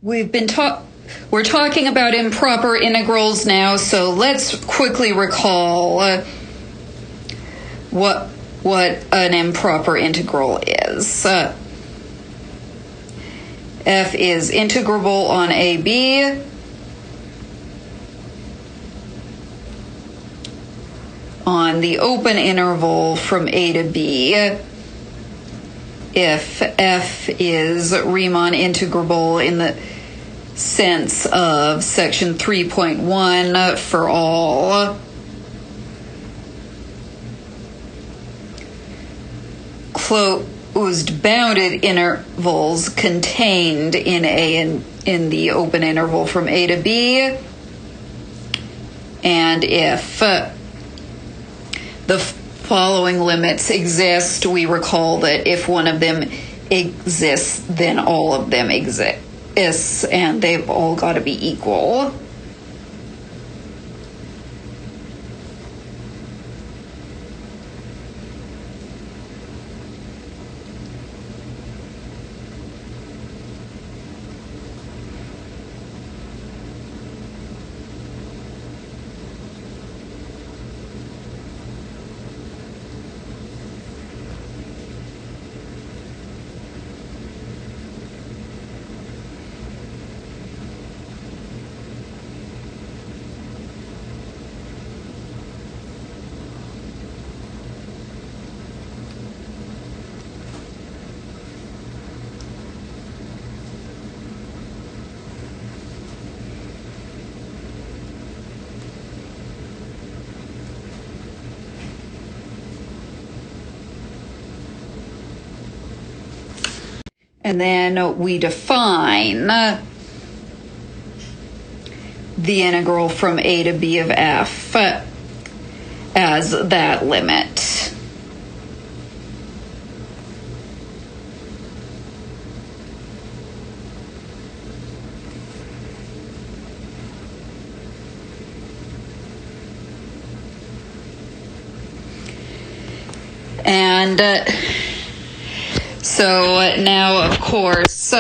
We're talking about improper integrals now, so let's quickly recall what an improper integral is. F is integrable on AB. On the open interval from A to B, if F is Riemann integrable in the sense of section 3.1 for all closed bounded intervals contained in the open interval from A to B, and if the following limits exist, we recall that if one of them exists, then all of them exist, and they've all got to be equal. And then we define the integral from A to B of F as that limit. And so now, of course,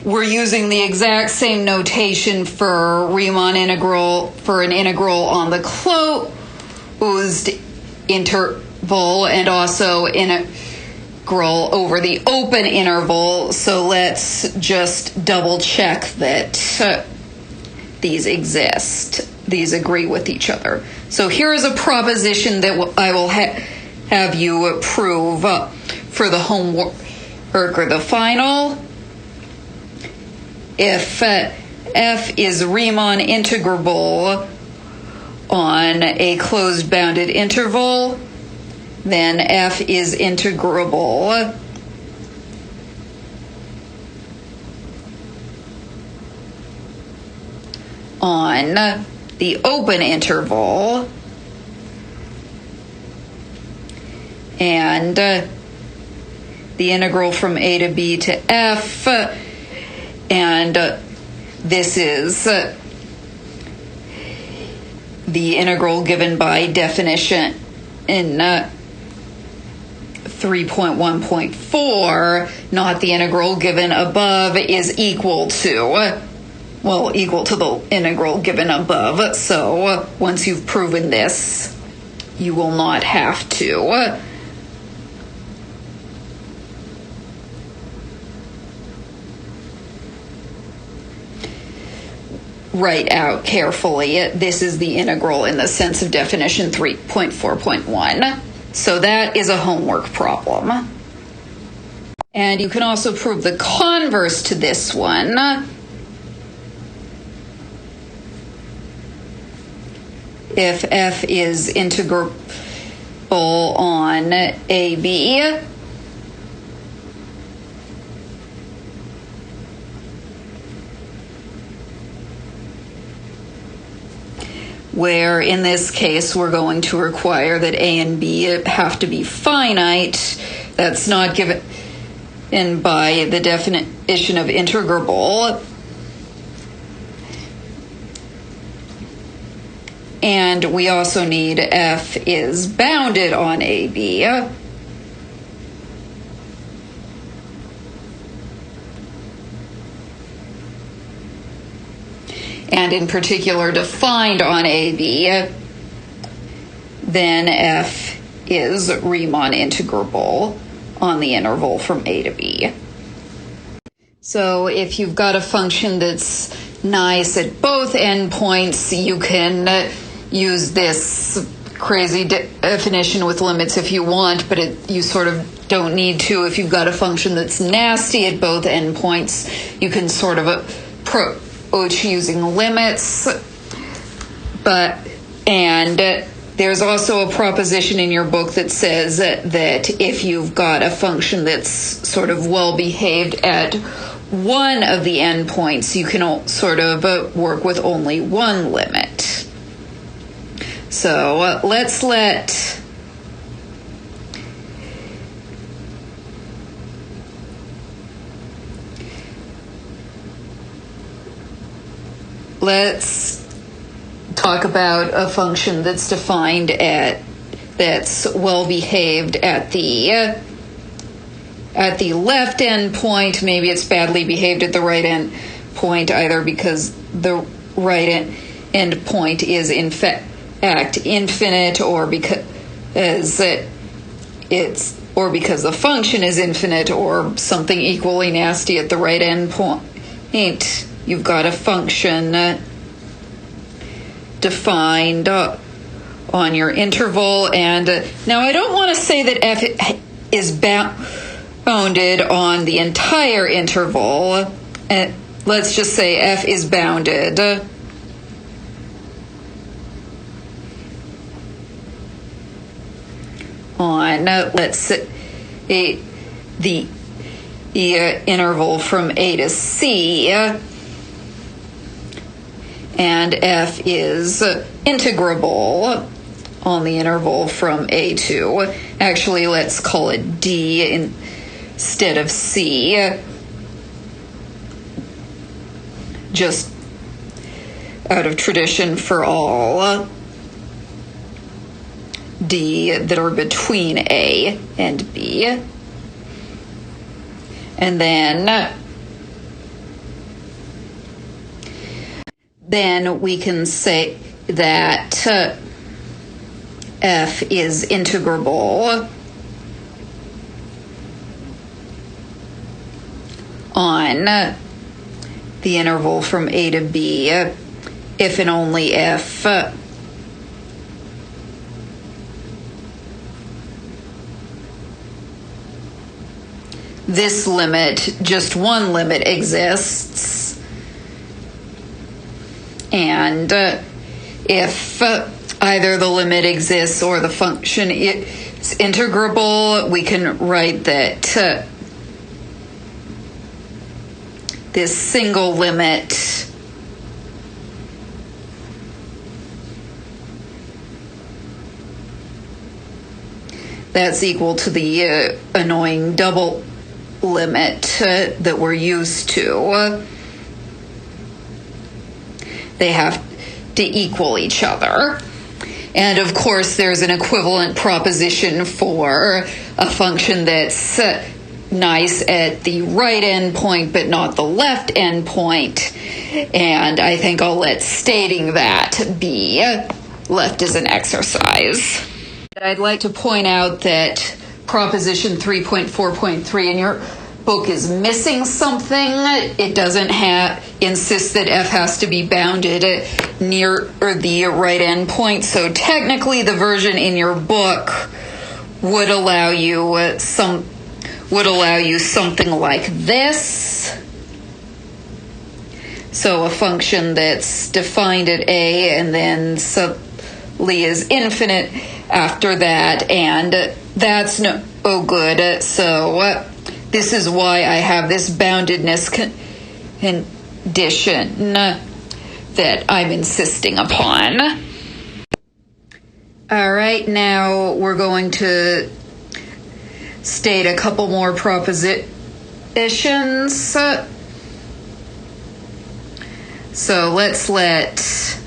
we're using the exact same notation for Riemann integral, for an integral on the closed interval, and also integral over the open interval. So let's just double check that these exist. These agree with each other. So here is a proposition that I will have you prove for the homework or the final. If F is Riemann integrable on a closed bounded interval, then F is integrable on the open interval, and the integral from A to B to F, and this is the integral given by definition in 3.1.4, not the integral given above, is equal to the integral given above. So once you've proven this, you will not have to write out carefully, this is the integral in the sense of definition 3.4.1. So that is a homework problem. And you can also prove the converse to this one. If F is integrable on AB, where in this case we're going to require that A and B have to be finite. That's not given by the definition of integrable. And we also need F is bounded on AB. and in particular defined on AB, then f is Riemann integrable on the interval from a to b. So if you've got a function that's nice at both endpoints, you can use this crazy definition with limits if you want, but you sort of don't need to. If you've got a function that's nasty at both endpoints, you can sort of approach using limits. And there's also a proposition in your book that says that if you've got a function that's sort of well behaved at one of the endpoints, you can sort of work with only one limit. So let's talk about a function that's defined that's well behaved at the left end point. Maybe it's badly behaved at the right end point, either because the right end point is in fact infinite, or because the function is infinite, or something equally nasty at the right end point. You've got a function defined on your interval, and now I don't want to say that f is bounded on the entire interval. Let's just say f is bounded on, let's say, the interval from a to c, and f is integrable on the interval from a to, actually let's call it d instead of c, just out of tradition for all d that are between a and b. And then we can say that f is integrable on the interval from a to b if and only if this limit, just one limit, exists, and if either the limit exists or the function is integrable, we can write that this single limit that's equal to the annoying double limit that we're used to. They have to equal each other. And of course, there's an equivalent proposition for a function that's nice at the right endpoint but not the left endpoint. And I think I'll let stating that be left as an exercise. I'd like to point out that proposition 3.4.3 in your book is missing something. It doesn't insist that f has to be bounded near the right end point. So technically, the version in your book would allow you something like this. So a function that's defined at a and then suddenly is infinite after that, and that's no good. So this is why I have this boundedness condition that I'm insisting upon. All right, now we're going to state a couple more propositions. So let's let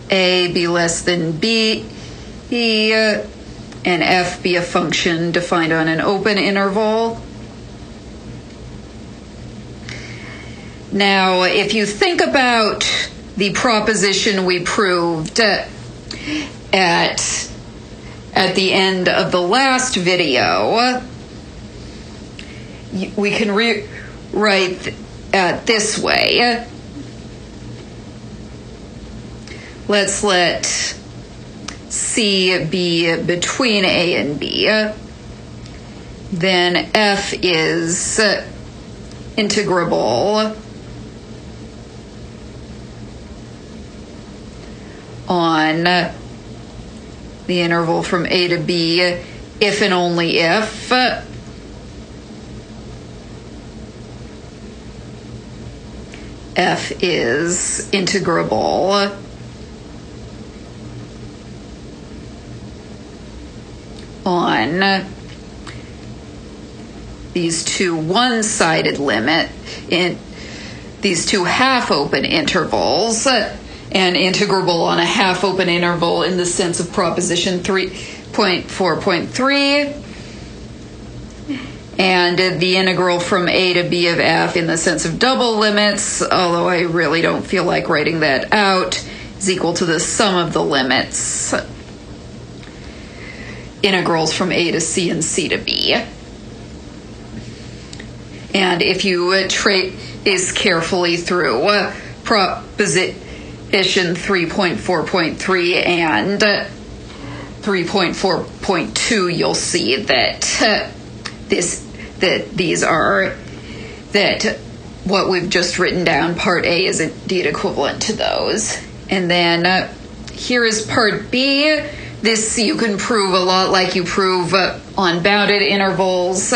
a be less than b, and f be a function defined on an open interval. Now, if you think about the proposition we proved at the end of the last video, we can rewrite this way. Let's let C be between A and B. Then F is integrable on the interval from A to B if and only if F is integrable on these two one-sided limit in these two half-open intervals, and integrable on a half-open interval in the sense of proposition 3.4.3, and the integral from A to B of F in the sense of double limits, although I really don't feel like writing that out, is equal to the sum of the limits, integrals from A to C and C to B. And if you trace carefully through proposition 3.4.3 and 3.4.2, you'll see that that what we've just written down, part A, is indeed equivalent to those. And then here is part B. This you can prove a lot like you prove on bounded intervals.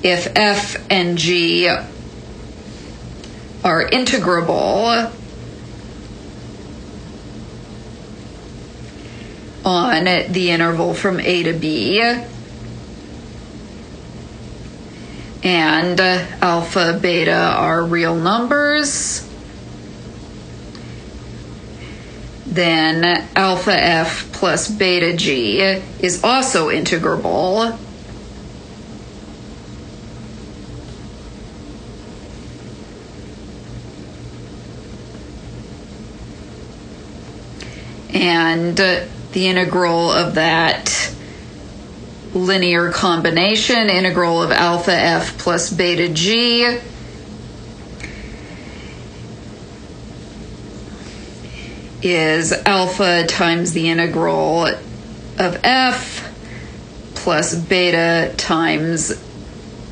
If F and G are integrable on the interval from A to B, and alpha, beta are real numbers, then alpha F plus beta G is also integrable and the integral of that linear combination, integral of alpha F plus beta G, is alpha times the integral of F plus beta times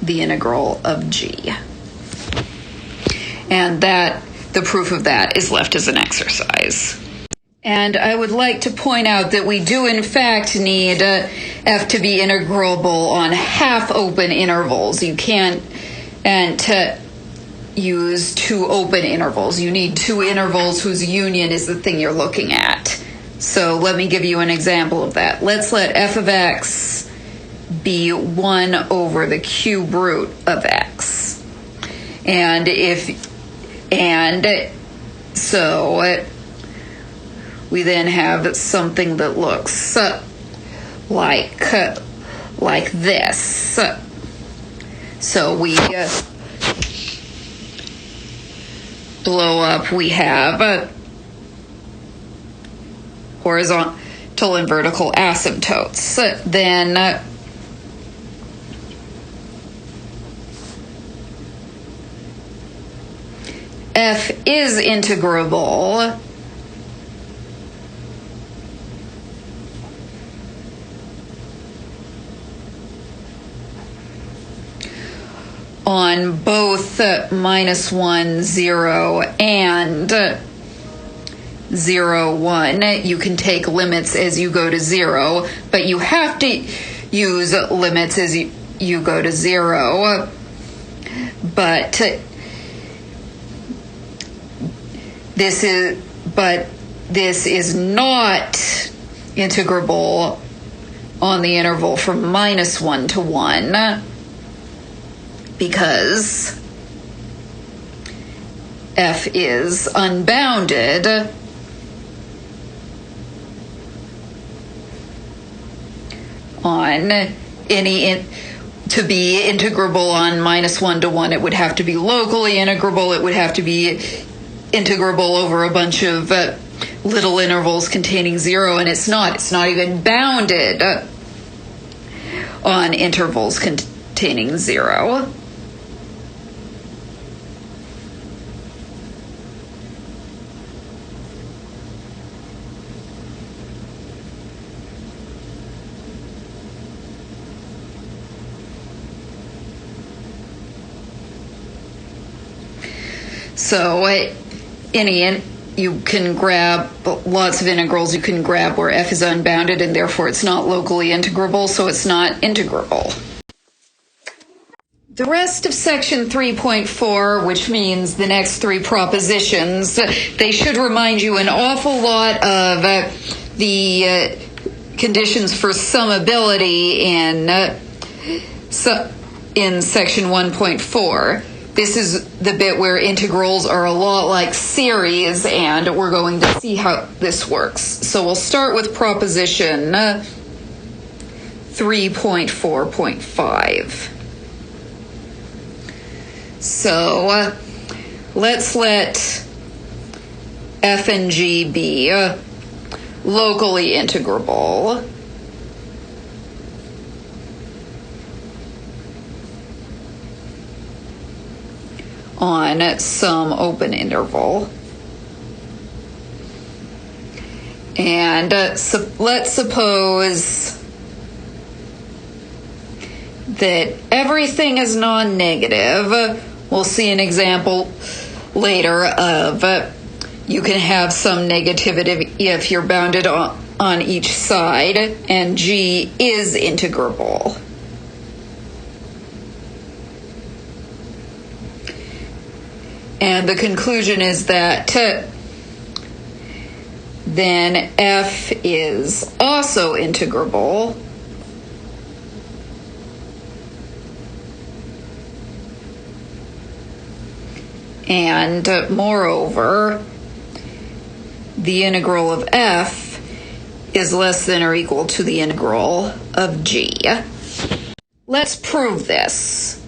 the integral of G. And that the proof of that is left as an exercise. And I would like to point out that we do in fact need F to be integrable on half-open intervals. You can't use two open intervals. You need two intervals whose union is the thing you're looking at. So let me give you an example of that. Let's let f of x be 1 over the cube root of x. So we then have something that looks like this. So we blow up, we have horizontal and vertical asymptotes. Then f is integrable on both -1, 0 and 0, 1. You can take limits as you go to 0, but you have to use limits as you go to 0. But this is not integrable on the interval from -1 to 1. Because f is unbounded on any to be integrable on -1 to 1, it would have to be locally integrable. It would have to be integrable over a bunch of little intervals containing 0, and it's not. It's not even bounded on intervals containing 0. So you can grab lots of integrals. You can grab where f is unbounded, and therefore it's not locally integrable, so it's not integrable. The rest of section 3.4, which means the next 3 propositions, they should remind you an awful lot of the conditions for summability in section 1.4. This is the bit where integrals are a lot like series, and we're going to see how this works. So we'll start with proposition 3.4.5. So let's let f and g be locally integrable. On some open interval. And let's suppose that everything is non-negative. We'll see an example later of you can have some negativity if you're bounded on each side, and g is integrable. And the conclusion is that then f is also integrable. And moreover, the integral of f is less than or equal to the integral of g. Let's prove this.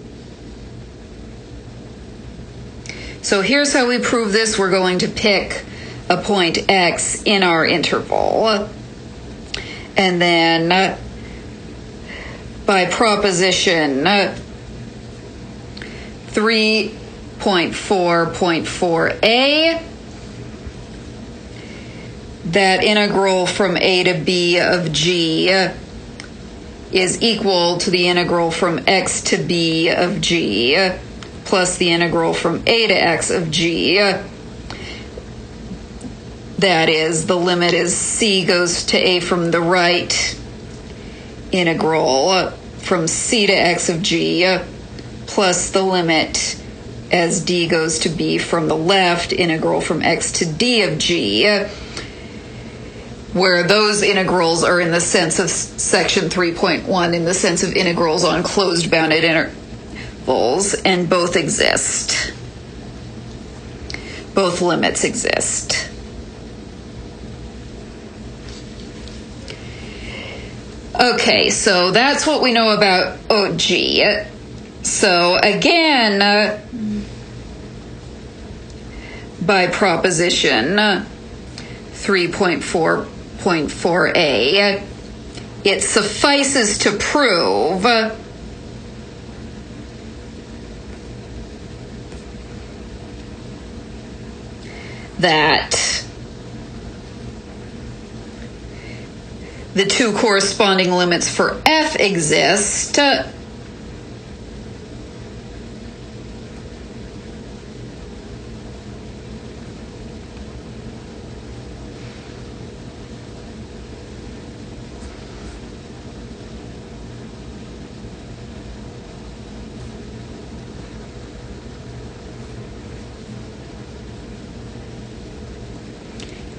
So here's how we prove this. We're going to pick a point x in our interval. And then by proposition 3.4.4a, that integral from a to b of g is equal to the integral from x to b of g plus the integral from a to x of g. That is, the limit is c goes to a from the right integral from c to x of g plus the limit as d goes to b from the left integral from x to d of g, where those integrals are in the sense of section 3.1, in the sense of integrals on closed bounded intervals, and both exist. Both limits exist. Okay, so that's what we know about OG. So again, by proposition 3.4.4a, it suffices to prove that the two corresponding limits for f exist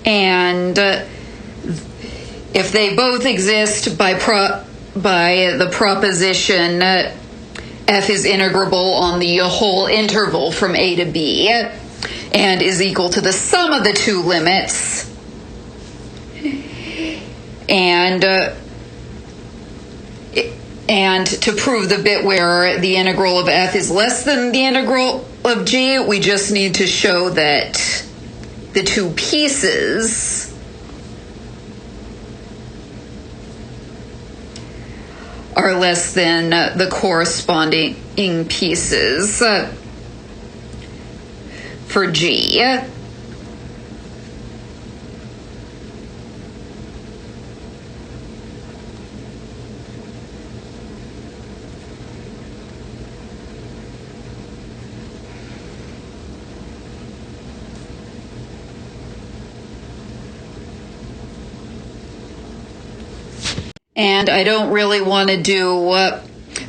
and if they both exist by the proposition f is integrable on the whole interval from a to b and is equal to the sum of the two limits, And to prove the bit where the integral of f is less than the integral of g, we just need to show that the two pieces are less than the corresponding pieces for g. And I don't really want to do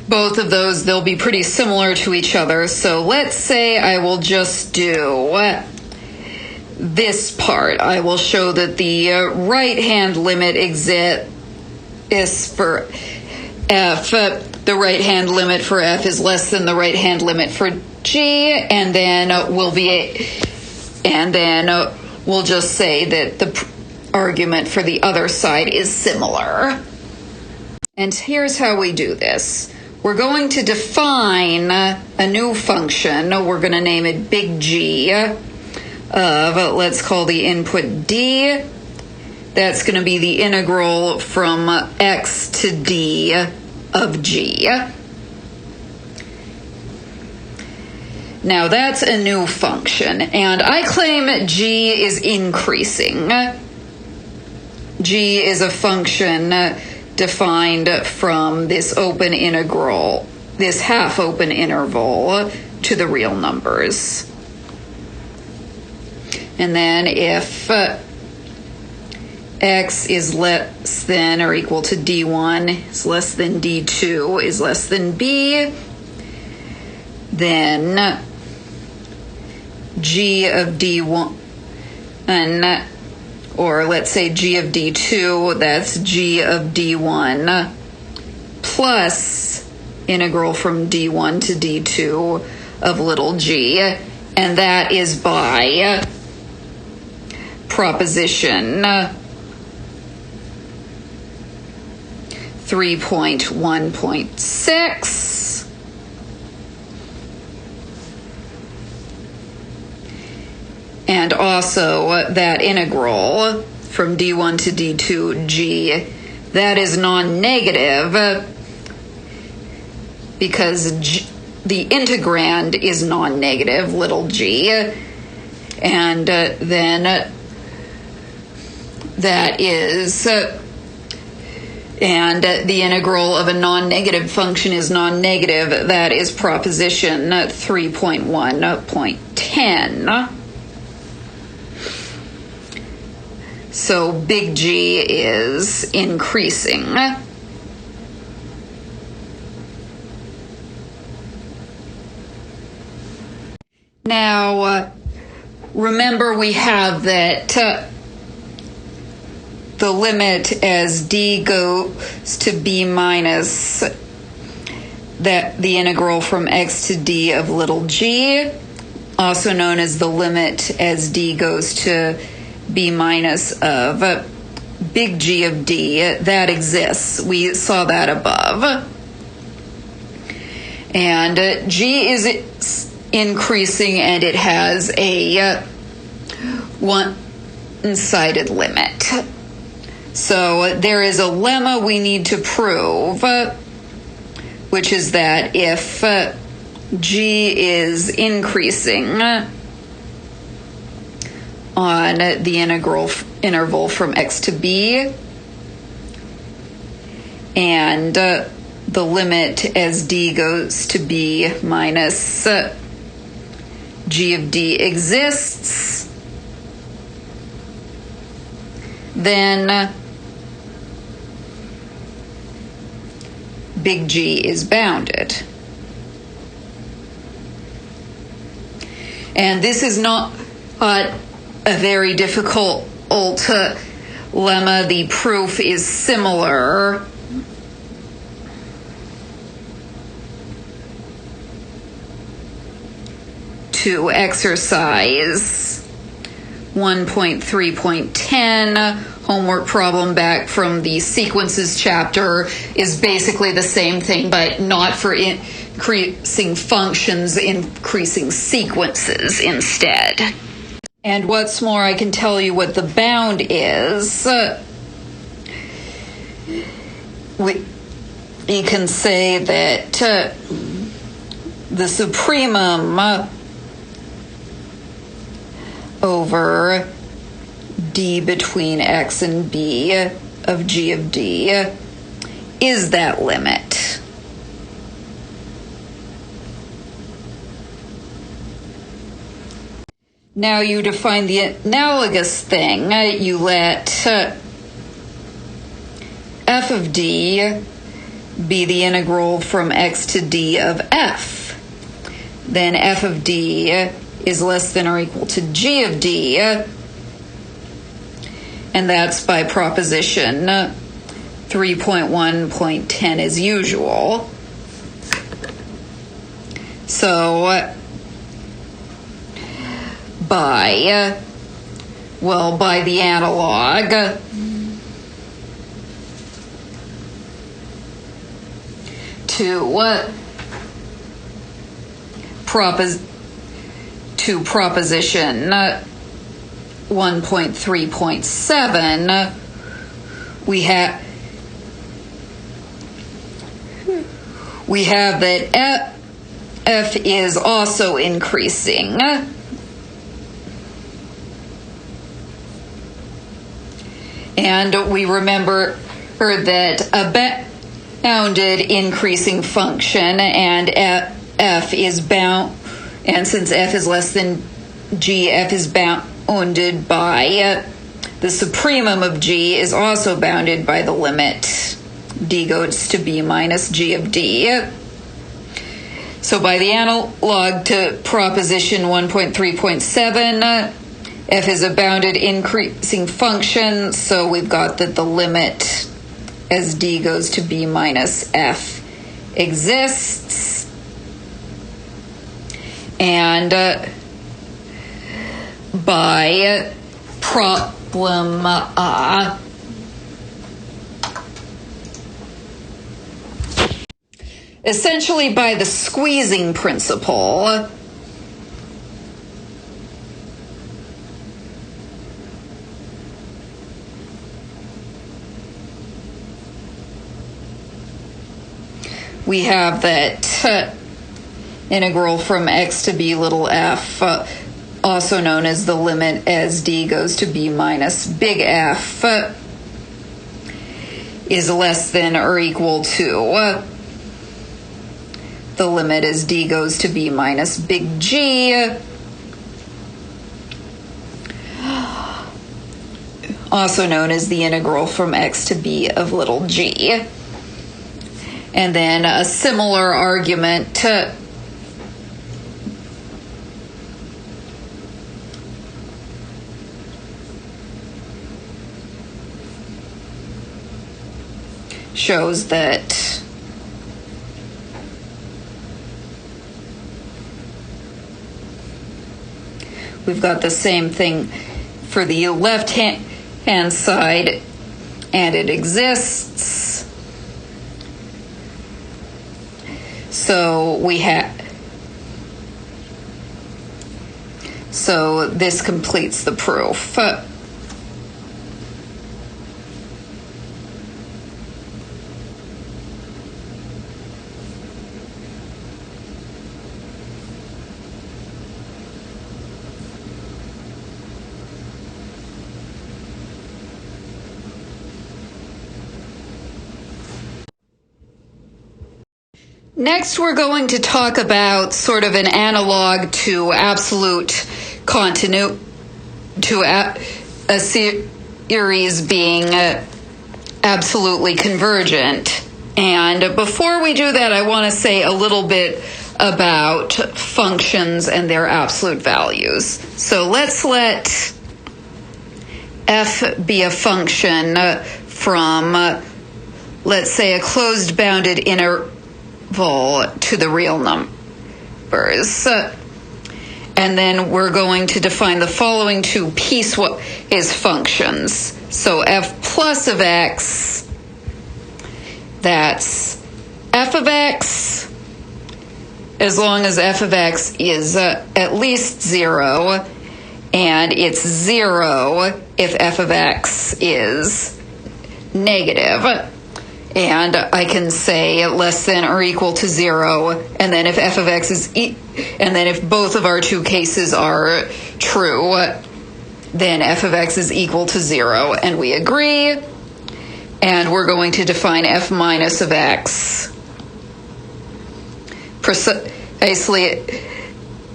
both of those. They'll be pretty similar to each other. So let's say I will just do this part. I will show that the right-hand limit exists for f. The right-hand limit for f is less than the right-hand limit for g, and then we'll just say that the argument for the other side is similar. And here's how we do this. We're going to define a new function. We're going to name it big G of, let's call the input D. That's going to be the integral from x to d of g. Now that's a new function, and I claim g is increasing. G is a function defined from this open integral, this half open interval to the real numbers. And then if x is less than or equal to d1 is less than d2 is less than b, then g of d1, or let's say g of d2, that's g of d1 plus integral from d1 to d2 of little g, and that is by proposition 3.1.6. And also that integral from d1 to d2 g, that is non-negative because the integrand is non-negative, little g, and then that is, and the integral of a non-negative function is non-negative, that is proposition 3.1.10. So big G is increasing. Now, remember we have that the limit as d goes to b minus that the integral from x to d of little g, also known as the limit as d goes to b minus of big G of d, that exists. We saw that above. And G is increasing, and it has a one-sided limit. So there is a lemma we need to prove, which is that if G is increasing on the interval from x to b, and the limit as d goes to b minus g of d exists, then big G is bounded. And this is not a very difficult lemma. The proof is similar to exercise 1.3.10, homework problem back from the sequences chapter is basically the same thing, but not for increasing functions, increasing sequences instead. And what's more, I can tell you what the bound is. We can say that the supremum over d between x and b of g of d is that limit. Now you define the analogous thing. You let f of d be the integral from x to d of f. Then f of d is less than or equal to g of d, and that's by proposition 3.1.10 as usual. So by the analog, to proposition 1.3.7, we have that f is also increasing. And we remember that a bounded increasing function and f is bound, and since f is less than g, f is bounded by the supremum of g is also bounded by the limit d goes to b minus g of d. So by the analog to proposition 1.3.7, f is a bounded increasing function, so we've got that the limit as d goes to b minus f exists. And by problem essentially by the squeezing principle, we have that integral from x to b little f, also known as the limit as d goes to b minus big F, is less than or equal to the limit as d goes to b minus big G, also known as the integral from x to b of little g. And then a similar argument shows that we've got the same thing for the left hand side, and it exists. So so this completes the proof. Next, we're going to talk about sort of an analog to absolute continuity, to a series being absolutely convergent. And before we do that, I want to say a little bit about functions and their absolute values. So let's let f be a function from, let's say, a closed bounded interval to the real numbers. And then we're going to define the following two piecewise functions. So f plus of x, that's f of x, as long as f of x is at least 0, and it's 0 if f of x is negative. And I can say less than or equal to 0, and then if f of x is and then if both of our two cases are true, then f of x is equal to 0, and we agree. And we're going to define f minus of x precisely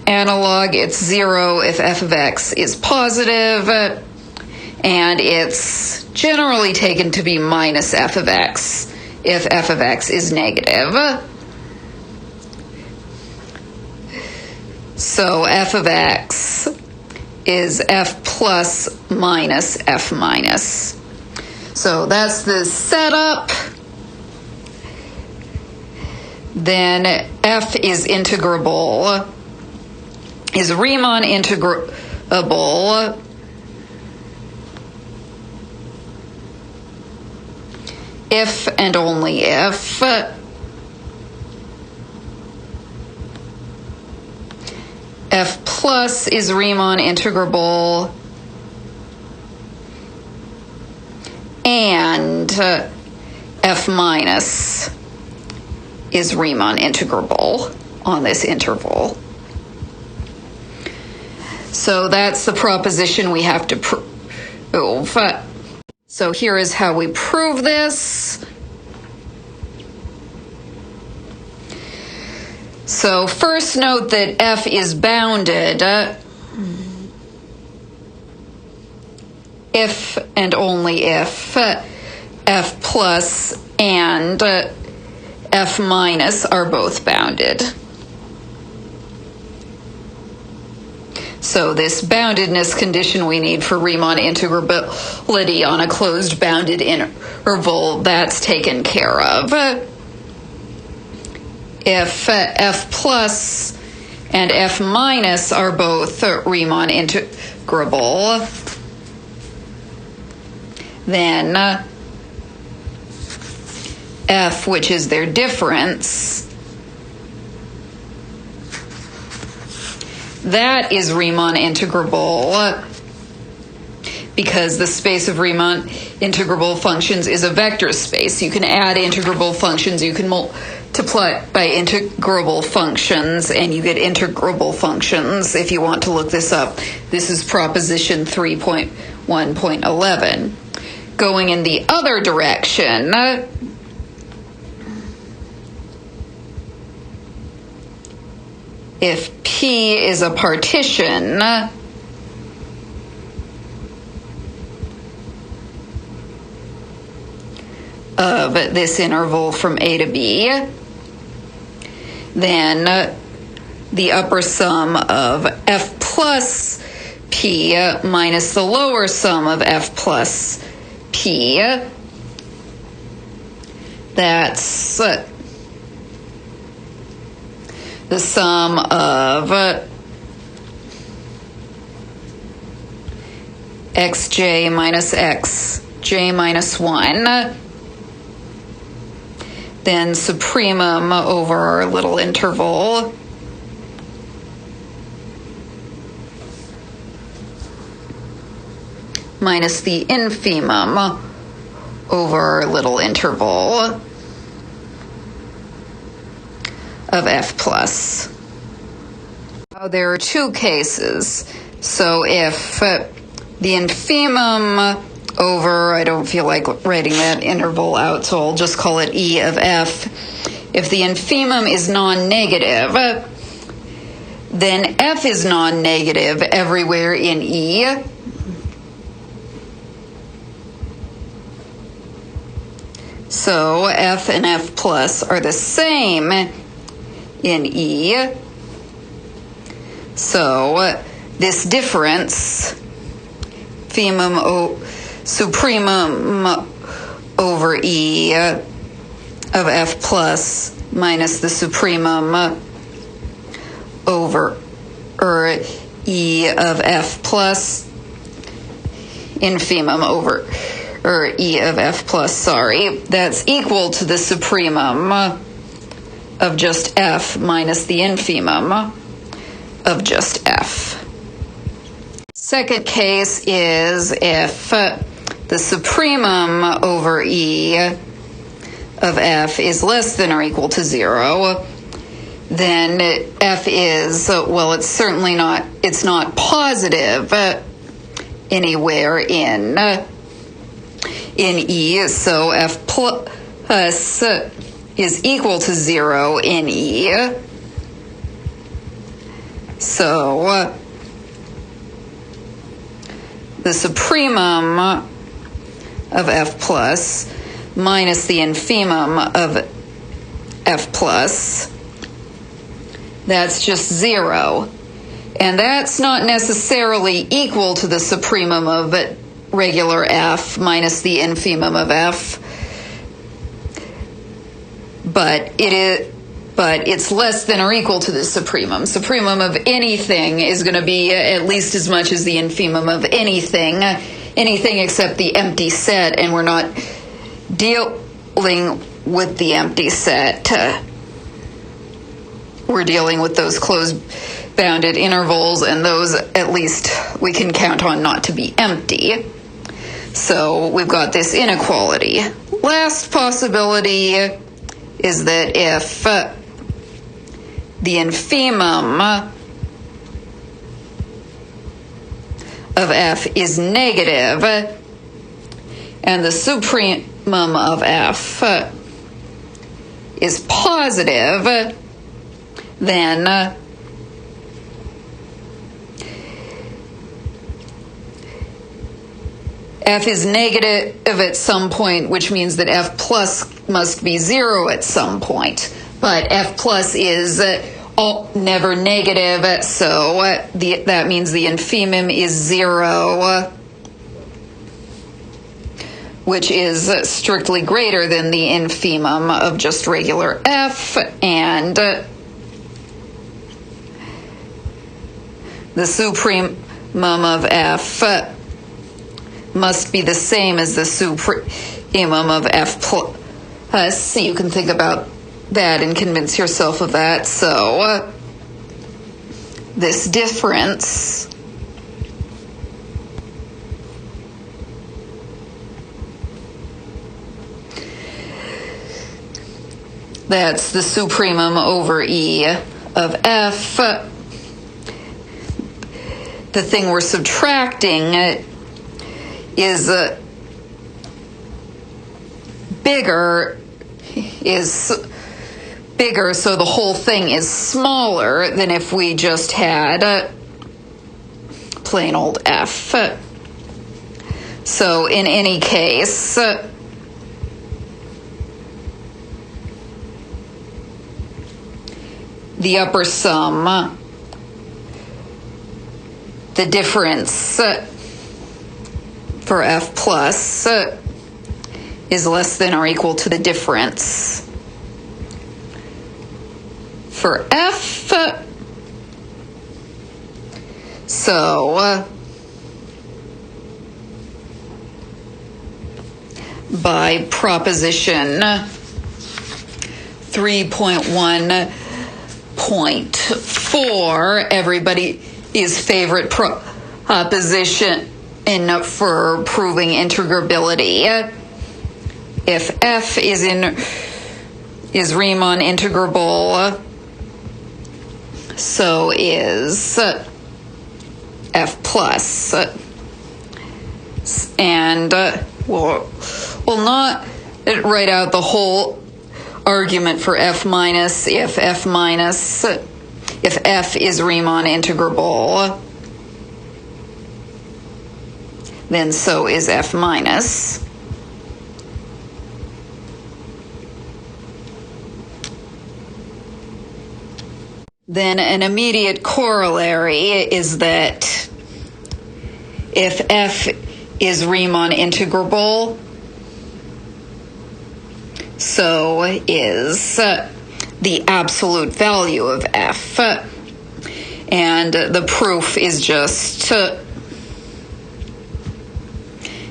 analog. It's 0 if f of x is positive, and it's generally taken to be minus f of x if f of x is negative. So f of x is f plus minus f minus. So that's the setup. Then f is integrable, is Riemann integrable if and only if f plus is Riemann integrable and f minus is Riemann integrable on this interval. So that's the proposition we have to prove. So here is how we prove this. So first note that f is bounded if and only if f plus and f minus are both bounded. So this boundedness condition we need for Riemann integrability on a closed bounded interval, that's taken care of. If f plus and f minus are both Riemann integrable, then f, which is their difference, that is Riemann integrable because the space of Riemann integrable functions is a vector space. You can add integrable functions, you can multiply by integrable functions, and you get integrable functions. If you want to look this up, this is proposition 3.1.11. Going in the other direction, if P is a partition of this interval from A to B, then the upper sum of f plus P minus the lower sum of f plus P, that's the sum of xj minus xj minus 1, then supremum over our little interval, minus the infimum over our little interval of f plus. Now there are two cases. So if the infimum over, I don't feel like writing that interval out, so I'll just call it E of f. If the infimum is non-negative, then f is non-negative everywhere in E. So f and f plus are the same in E. So this difference, supremum over E of f plus minus the supremum over E of f plus, infimum over or E of F plus, sorry, that's equal to the supremum of just F minus the infimum of just F. Second case is if the supremum over E of F is less than or equal to 0, then F is, well, it's certainly not, it's not positive anywhere in E, so F plus is equal to 0 in E. So the supremum of F plus minus the infimum of F plus, that's just 0. And that's not necessarily equal to the supremum of regular F minus the infimum of F, but it's less than or equal to the supremum. Supremum of anything is going to be at least as much as the infimum of anything except the empty set, and we're not dealing with the empty set. We're dealing with those closed bounded intervals, and those at least we can count on not to be empty. So we've got this inequality. Last possibility is that if the infimum of F is negative and the supremum of F is positive, then F is negative at some point, which means that F plus must be 0 at some point. But F plus is never negative, so that means the infimum is 0, which is strictly greater than the infimum of just regular F, and the supremum of F must be the same as the supremum of F plus. You can think about that and convince yourself of that. So this difference that's the supremum over E of F. The thing we're subtracting is bigger, so the whole thing is smaller than if we just had plain old F. So in any case, the upper sum, the difference for F plus is less than or equal to the difference for F. So by proposition 3.1.4, everybody's favorite proposition for proving integrability, if F is Riemann integrable, so is F plus. And we'll not write out the whole argument for F minus. If F is Riemann integrable, then so is F minus. Then an immediate corollary is that if F is Riemann integrable, so is the absolute value of F. And the proof is just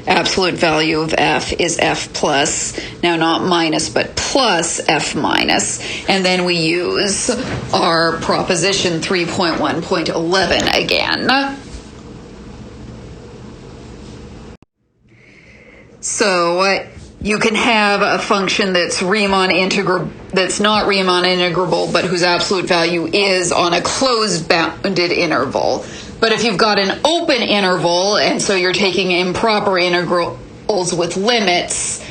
absolute value of f is f plus, now not minus, but plus f minus. And then we use our proposition 3.1.11 again. So you can have a function that's not Riemann integrable, but whose absolute value is on a closed bounded interval. But if you've got an open interval, and so you're taking improper integrals with limits,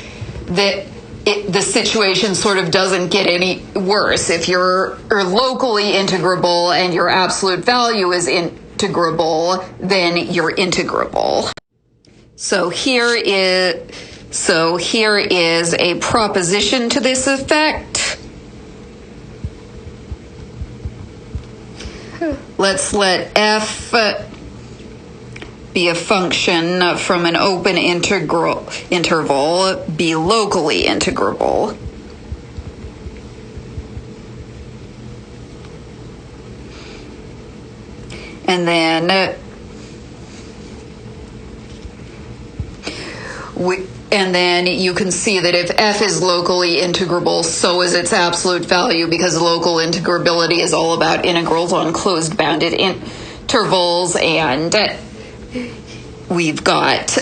the situation sort of doesn't get any worse. If you're locally integrable and your absolute value is integrable, then you're integrable. So here is a proposition to this effect. Let's let f be a function from an open interval be locally integrable. And then you can see that if f is locally integrable, so is its absolute value, because local integrability is all about integrals on closed bounded intervals, and we've got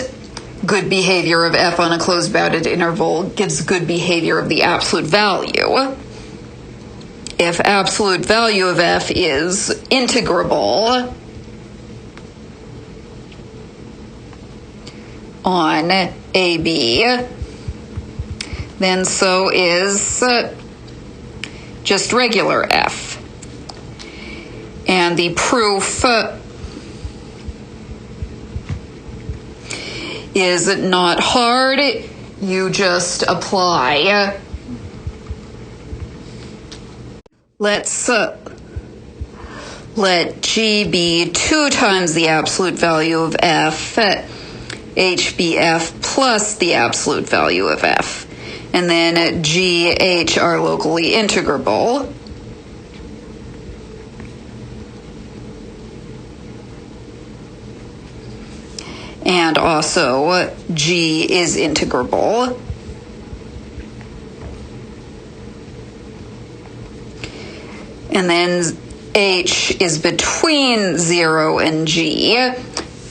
good behavior of f on a closed bounded interval gives good behavior of the absolute value. If absolute value of f is integrable on AB, then so is just regular f. And the proof is not hard. You just apply. Let's let G be 2 times the absolute value of f, H be f plus the absolute value of f, and then G, H are locally integrable. And also G is integrable. And then H is between 0 and G.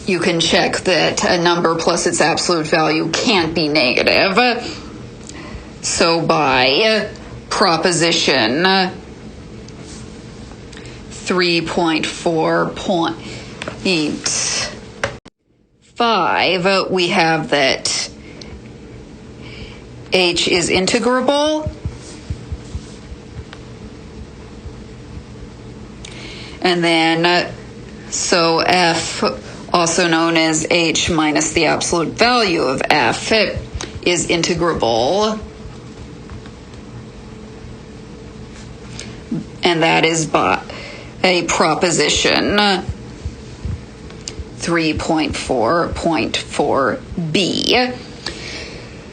You can check that a number plus its absolute value can't be negative. So by proposition 3.4.5, we have that H is integrable. And then, so f, also known as h minus the absolute value of f, is integrable. And that is by a proposition 3.4.4b.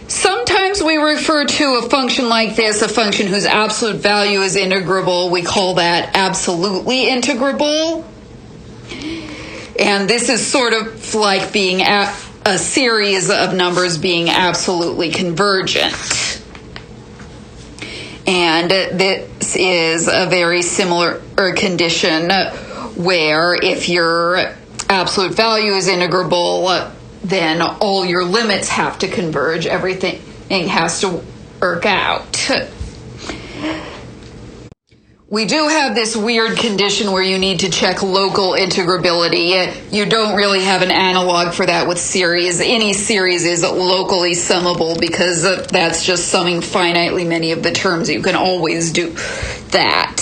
Sometimes we refer to a function like this, a function whose absolute value is integrable. We call that absolutely integrable. And this is sort of like being a series of numbers being absolutely convergent. And this is a very similar condition where if your absolute value is integrable, then all your limits have to converge. Everything has to work out. We do have this weird condition where you need to check local integrability. You don't really have an analog for that with series. Any series is locally summable because that's just summing finitely many of the terms. You can always do that.